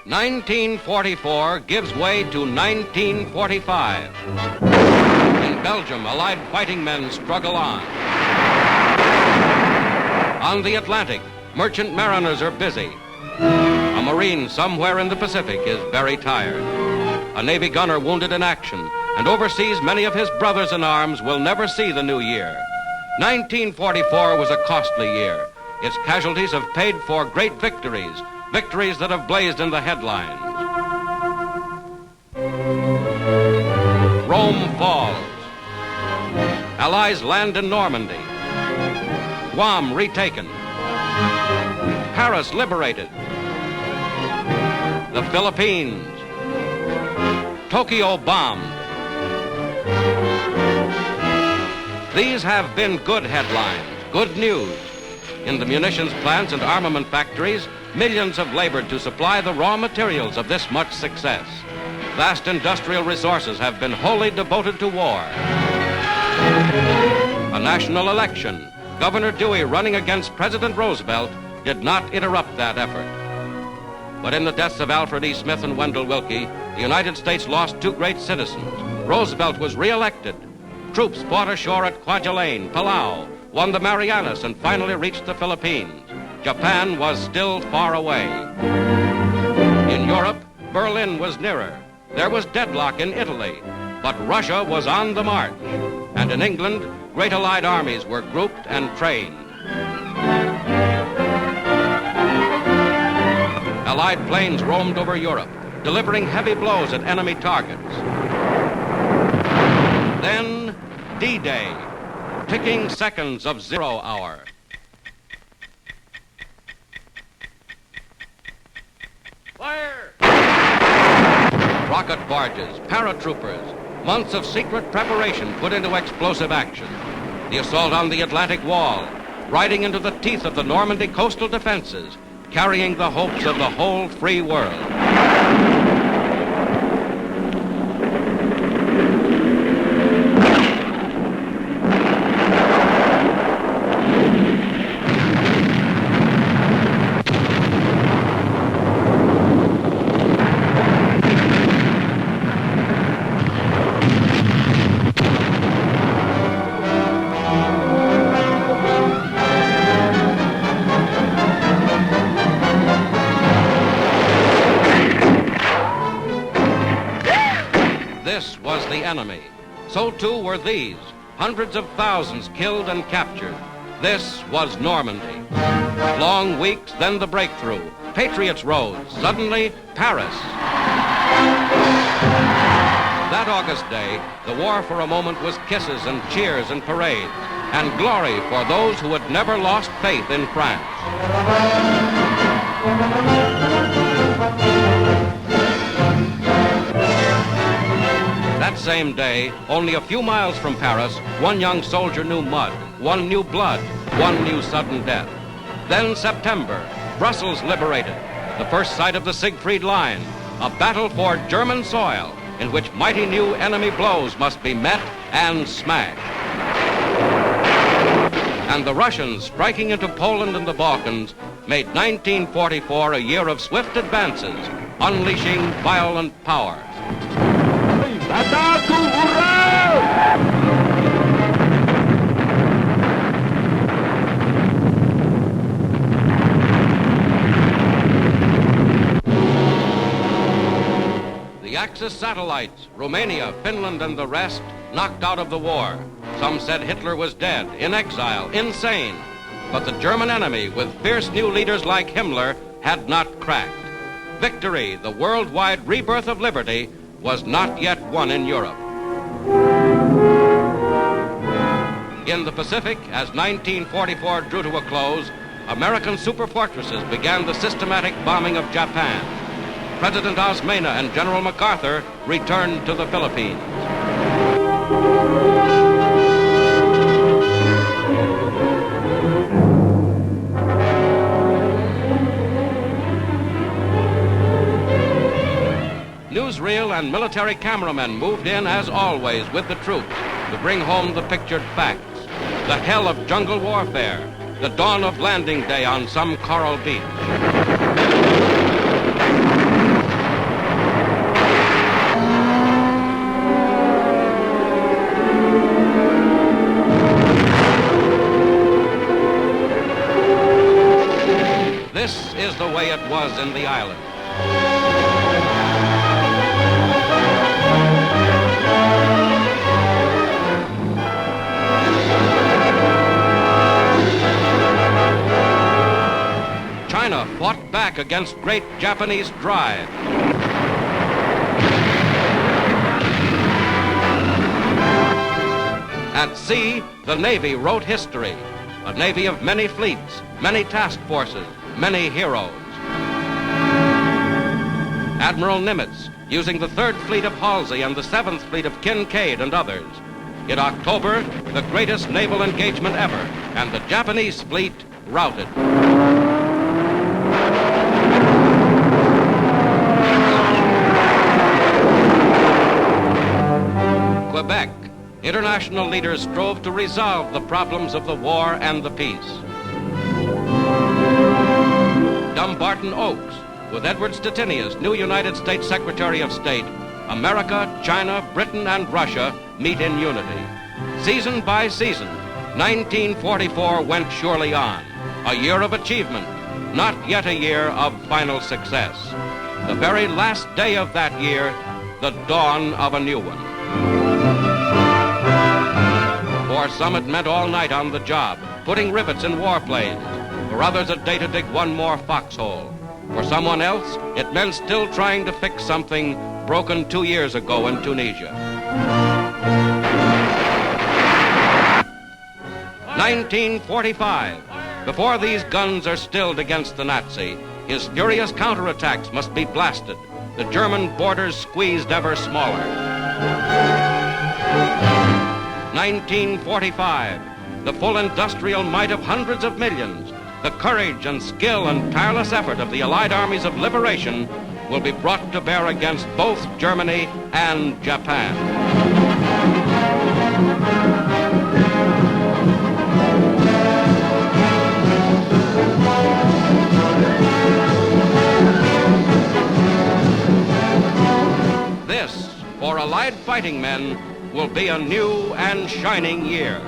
1944 gives way to 1945. In Belgium, Allied fighting men struggle on. On the Atlantic, merchant mariners are busy. A Marine somewhere in the Pacific is very tired. A Navy gunner wounded in action, and overseas many of his brothers in arms will never see the new year. 1944 was a costly year. Its casualties have paid for great victories, victories that have blazed in the headlines. Rome falls. Allies land in Normandy. Guam retaken. Paris liberated. The Philippines. Tokyo bombed. These have been good headlines, good news. In the munitions plants and armament factories, millions have labored to supply the raw materials of this much success. Vast industrial resources have been wholly devoted to war. A national election, Governor Dewey running against President Roosevelt, did not interrupt that effort. But in the deaths of Alfred E. Smith and Wendell Willkie, the United States lost two great citizens. Roosevelt was re-elected. Troops fought ashore at Kwajalein, Palau, won the Marianas, and finally reached the Philippines. Japan was still far away. In Europe, Berlin was nearer. There was deadlock in Italy, but Russia was on the march. And in England, great Allied armies were grouped and trained. Allied planes roamed over Europe, delivering heavy blows at enemy targets. Then, D-Day, ticking seconds of 0 hour. Fire! Rocket barges, paratroopers, months of secret preparation put into explosive action. The assault on the Atlantic Wall, riding into the teeth of the Normandy coastal defenses, carrying the hopes of the whole free world. This was the enemy. So too were these, hundreds of thousands killed and captured. This was Normandy. Long weeks, then the breakthrough. Patriots rose. Suddenly, Paris. That August day, the war for a moment was kisses and cheers and parades, and glory for those who had never lost faith in France. That same day, only a few miles from Paris, one young soldier knew mud, one knew blood, one knew sudden death. Then September, Brussels liberated, the first sight of the Siegfried Line, a battle for German soil in which mighty new enemy blows must be met and smashed. And the Russians, striking into Poland and the Balkans, made 1944 a year of swift advances, unleashing violent power. The Axis satellites, Romania, Finland, and the rest, knocked out of the war. Some said Hitler was dead, in exile, insane. But the German enemy, with fierce new leaders like Himmler, had not cracked. Victory, the worldwide rebirth of liberty, was not yet won in Europe. In the Pacific, as 1944 drew to a close, American superfortresses began the systematic bombing of Japan. President Osmena and General MacArthur returned to the Philippines. Newsreel and military cameramen moved in, as always, with the troops to bring home the pictured facts. The hell of jungle warfare, the dawn of landing day on some coral beach. it was in the island. China fought back against great Japanese drive. At sea, the Navy wrote history, a navy of many fleets, many task forces, many heroes. Admiral Nimitz, using the 3rd Fleet of Halsey and the 7th Fleet of Kinkaid and others. In October, the greatest naval engagement ever, and the Japanese fleet routed. Quebec, international leaders strove to resolve the problems of the war and the peace. Dumbarton Oaks, with Edward Stettinius, new United States Secretary of State, America, China, Britain, and Russia meet in unity. Season by season, 1944 went surely on, a year of achievement, not yet a year of final success. The very last day of that year, the dawn of a new one. For some, it meant all night on the job, putting rivets in warplanes. For others, a day to dig one more foxhole. For someone else, it meant still trying to fix something broken 2 years ago in Tunisia. 1945. Before these guns are stilled against the Nazi, his furious counterattacks must be blasted, the German borders squeezed ever smaller. 1945, the full industrial might of hundreds of millions, the courage and skill and tireless effort of the Allied armies of liberation will be brought to bear against both Germany and Japan. This, for Allied fighting men, will be a new and shining year.